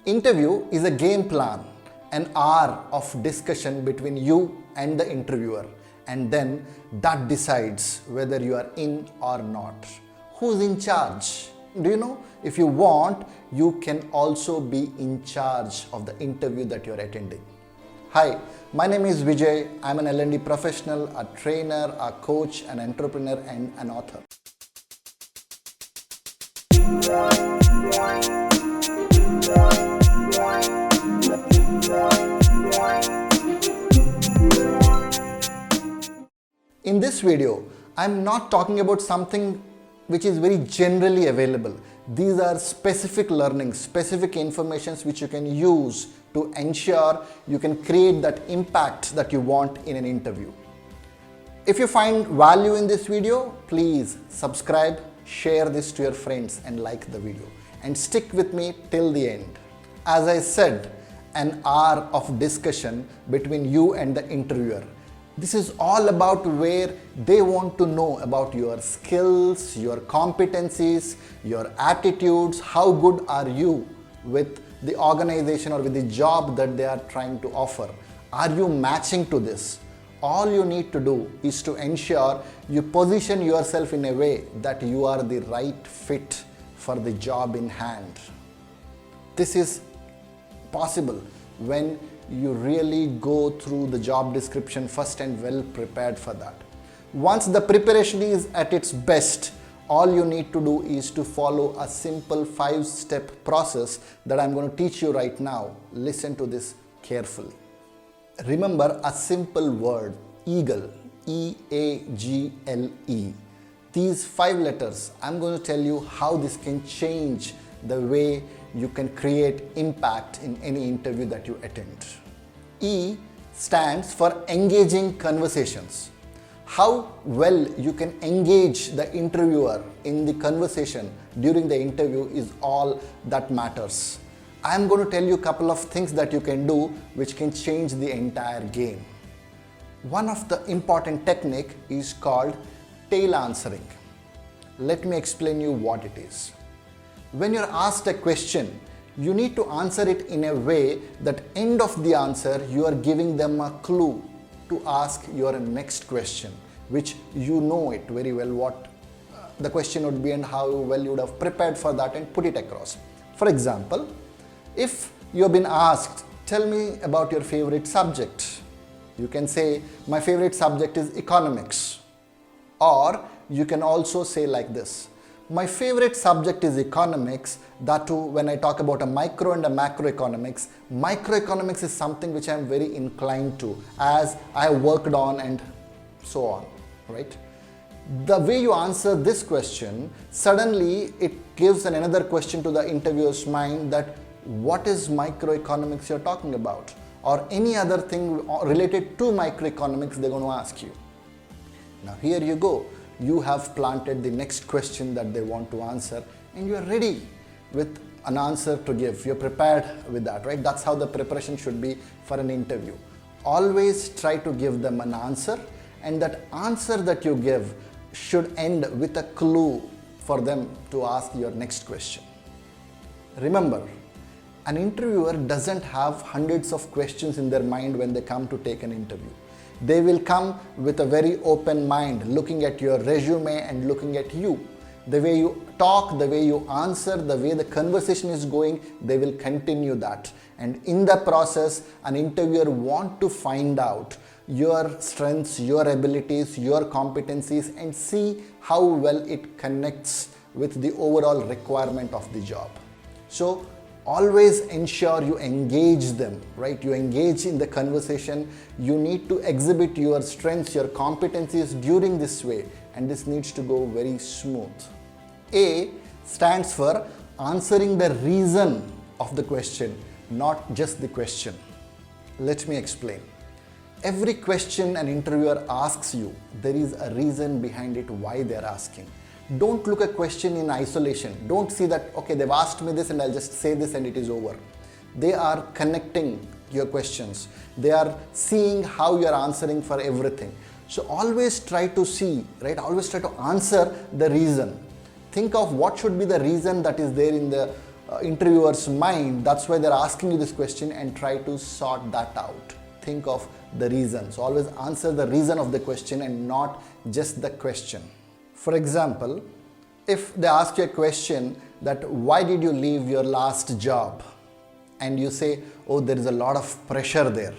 Interview is a game plan, an hour of discussion between you and the interviewer, and then that decides whether you are in or not. Who's in charge? Do you know? If you want, you can also be in charge of the interview that you're attending. Hi, my name is Vijay. I'm an L&D professional, a trainer, a coach, an entrepreneur, and an author. In this video, I'm not talking about something which is very generally available. These are specific learnings, specific informations which you can use to ensure you can create that impact that you want in an interview. If you find value in this video, please subscribe, share this to your friends and like the video. And stick with me till the end. As I said, an hour of discussion between you and the interviewer. This is all about where they want to know about your skills, your competencies, your attitudes, how good are you with the organization or with the job that they are trying to offer. Are you matching to this? All you need to do is to ensure you position yourself in a way that you are the right fit for the job in hand. This is possible when you really go through the job description first and well prepared for that. Once the preparation is at its best, all you need to do is to follow a simple 5-step process that I'm going to teach you right now. Listen to this carefully. Remember a simple word, eagle, E-A-G-L-E. These 5 letters, I'm going to tell you how this can change the way you can create impact in any interview that you attend. E stands for engaging conversations. How well you can engage the interviewer in the conversation during the interview is all that matters. I'm going to tell you a couple of things that you can do which can change the entire game. One of the important technique is called tail answering. Let me explain you what it is. When you're asked a question, you need to answer it in a way that end of the answer you are giving them a clue to ask your next question, which you know it very well what the question would be and how well you would have prepared for that and put it across. For example, if you have been asked, tell me about your favorite subject, you can say, my favorite subject is economics. Or you can also say like this, my favorite subject is economics. That too, when I talk about a micro and a macroeconomics, microeconomics is something which I am very inclined to as I worked on and so on, right? The way you answer this question, suddenly it gives another question to the interviewer's mind that what is microeconomics you're talking about? Or any other thing related to microeconomics they're going to ask you. Now here you go. You have planted the next question that they want to answer and you are ready with an answer to give. You're prepared with that, right? That's how the preparation should be for an interview. Always try to give them an answer, and that answer that you give should end with a clue for them to ask your next question. Remember, an interviewer doesn't have hundreds of questions in their mind when they come to take an interview. They will come with a very open mind, looking at your resume and looking at you. The way you talk, the way you answer, the way the conversation is going, they will continue that. And in the process, an interviewer wants to find out your strengths, your abilities, your competencies and see how well it connects with the overall requirement of the job. So always ensure you engage them, right? You engage in the conversation. You need to exhibit your strengths, your competencies during this way, and this needs to go very smooth. A stands for answering the reason of the question, not just the question. Let me explain. Every question an interviewer asks you, there is a reason behind it why they are asking. Don't look at a question in isolation. Don't see that, okay, they've asked me this and I'll just say this and it is over. They are connecting your questions. They are seeing how you are answering for everything. So always try to see, right? Always try to answer the reason. Think of what should be the reason that is there in the interviewer's mind. That's why they're asking you this question, and try to sort that out. Think of the reason. So always answer the reason of the question and not just the question. For example, if they ask you a question that why did you leave your last job, and you say, oh, there is a lot of pressure there.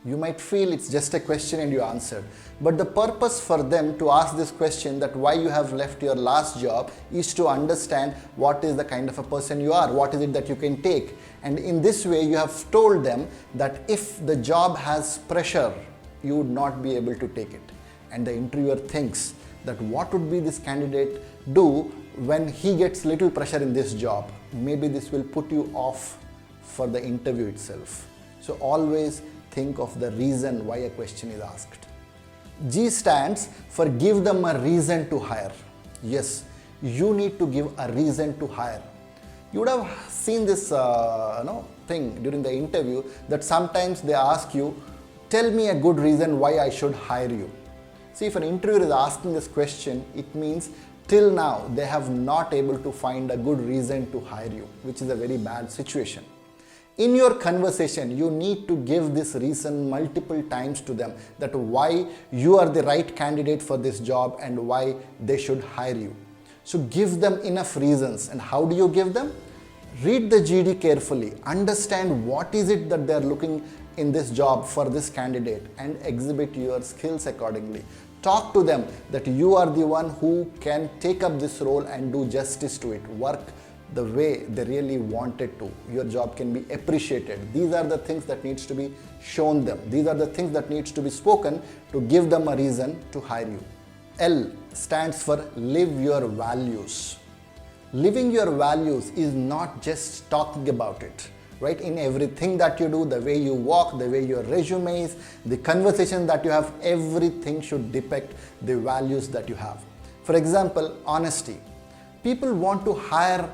You might feel it's just a question and you answered. But the purpose for them to ask this question, that why you have left your last job, is to understand what is the kind of a person you are, what is it that you can take. And in this way you have told them that if the job has pressure, you would not be able to take it. And the interviewer thinks that what would be this candidate do when he gets little pressure in this job? Maybe this will put you off for the interview itself. So always think of the reason why a question is asked. G stands for give them a reason to hire. Yes, you need to give a reason to hire. You would have seen this thing during the interview, that sometimes they ask you, tell me a good reason why I should hire you. See, if an interviewer is asking this question, it means till now they have not able to find a good reason to hire you, which is a very bad situation. In your conversation, you need to give this reason multiple times to them, that why you are the right candidate for this job and why they should hire you. So give them enough reasons. And how do you give them? Read the GD carefully, understand what is it that they are looking in this job for this candidate, and exhibit your skills accordingly. Talk to them that you are the one who can take up this role and do justice to it. Work the way they really wanted to. Your job can be appreciated. These are the things that needs to be shown them. These are the things that needs to be spoken to give them a reason to hire you. L stands for live your values. Living your values is not just talking about it, right? In everything that you do, the way you walk, the way your resume is, the conversation that you have, everything should depict the values that you have. For example, honesty. People want to hire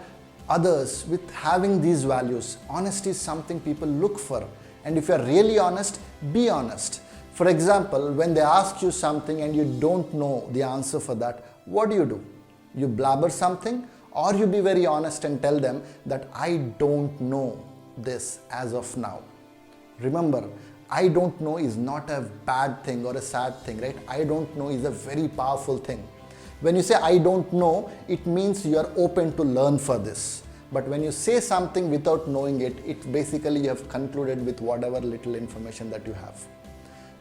others with having these values. Honesty is something people look for. And if you are really honest, be honest. For example, when they ask you something and you don't know the answer for that, what do? You blabber something, or you be very honest and tell them that I don't know this as of now. Remember, I don't know is not a bad thing or a sad thing, right? I don't know is a very powerful thing. When you say I don't know, it means you are open to learn for this. But when you say something without knowing it, it's basically you have concluded with whatever little information that you have.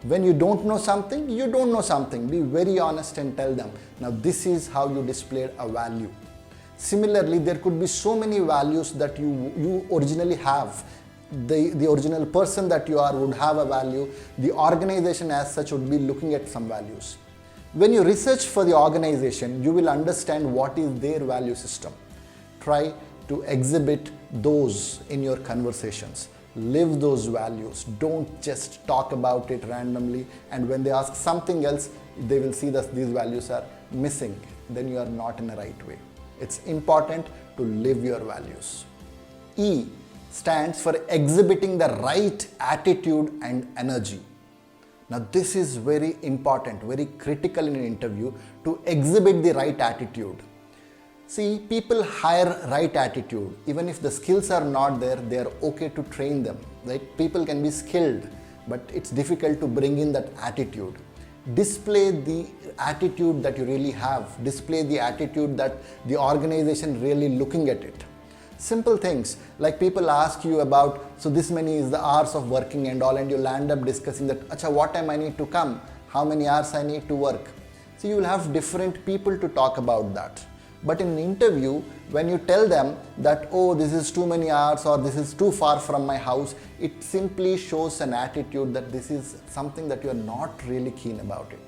When you don't know something, you don't know something. Be very honest and tell them. Now this is how you displayed a value. Similarly, there could be so many values that you originally have. The original person that you are would have a value. The organization as such would be looking at some values. When you research for the organization, you will understand what is their value system. Try to exhibit those in your conversations. Live those values. Don't just talk about it randomly, and when they ask something else, they will see that these values are missing. Then you are not in the right way. It's important to live your values. E stands for exhibiting the right attitude and energy. Now this is very important, very critical in an interview, to exhibit the right attitude. See, people hire right attitude. Even if the skills are not there, they are okay to train them. Right? People can be skilled, but it's difficult to bring in that attitude. Display the attitude that you really have. Display the attitude that the organization really looking at it. Simple things like people ask you about, so this many is the hours of working and all, and you'll end up discussing that, acha, what time I need to come, how many hours I need to work. So you will have different people to talk about that. But in an interview, when you tell them that, oh, this is too many hours or this is too far from my house, it simply shows an attitude that this is something that you are not really keen about it.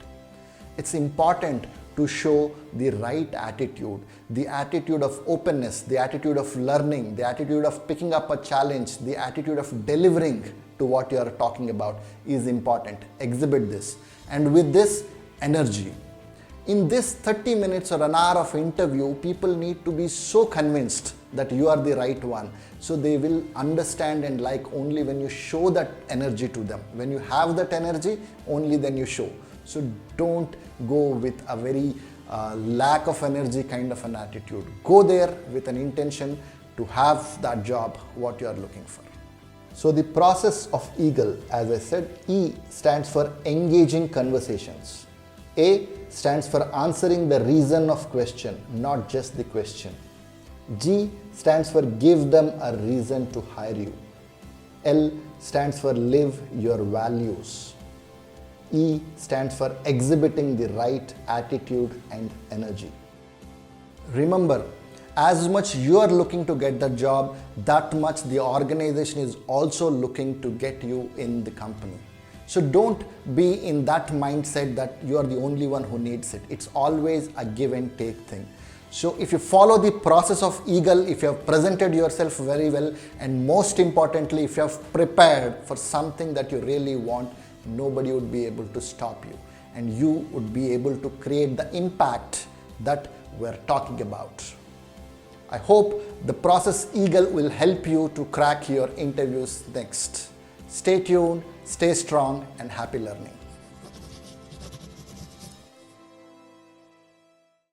It's important to show the right attitude, the attitude of openness, the attitude of learning, the attitude of picking up a challenge, the attitude of delivering to what you are talking about is important. Exhibit this. And with this, energy. In this 30 minutes or an hour of interview, people need to be so convinced that you are the right one. So they will understand and like only when you show that energy to them. When you have that energy, only then you show. So don't go with a very lack of energy kind of an attitude. Go there with an intention to have that job what you are looking for. So the process of EAGLE, as I said, E stands for engaging conversations. A stands for answering the reason of question, not just the question. G stands for give them a reason to hire you. L stands for live your values. E stands for exhibiting the right attitude and energy. Remember, as much you are looking to get the job, that much the organization is also looking to get you in the company. So don't be in that mindset that you are the only one who needs it. It's always a give and take thing. So if you follow the process of EAGLE, if you have presented yourself very well, and most importantly, if you have prepared for something that you really want, nobody would be able to stop you. And you would be able to create the impact that we're talking about. I hope the process EAGLE will help you to crack your interviews next. Stay tuned, stay strong, and happy learning.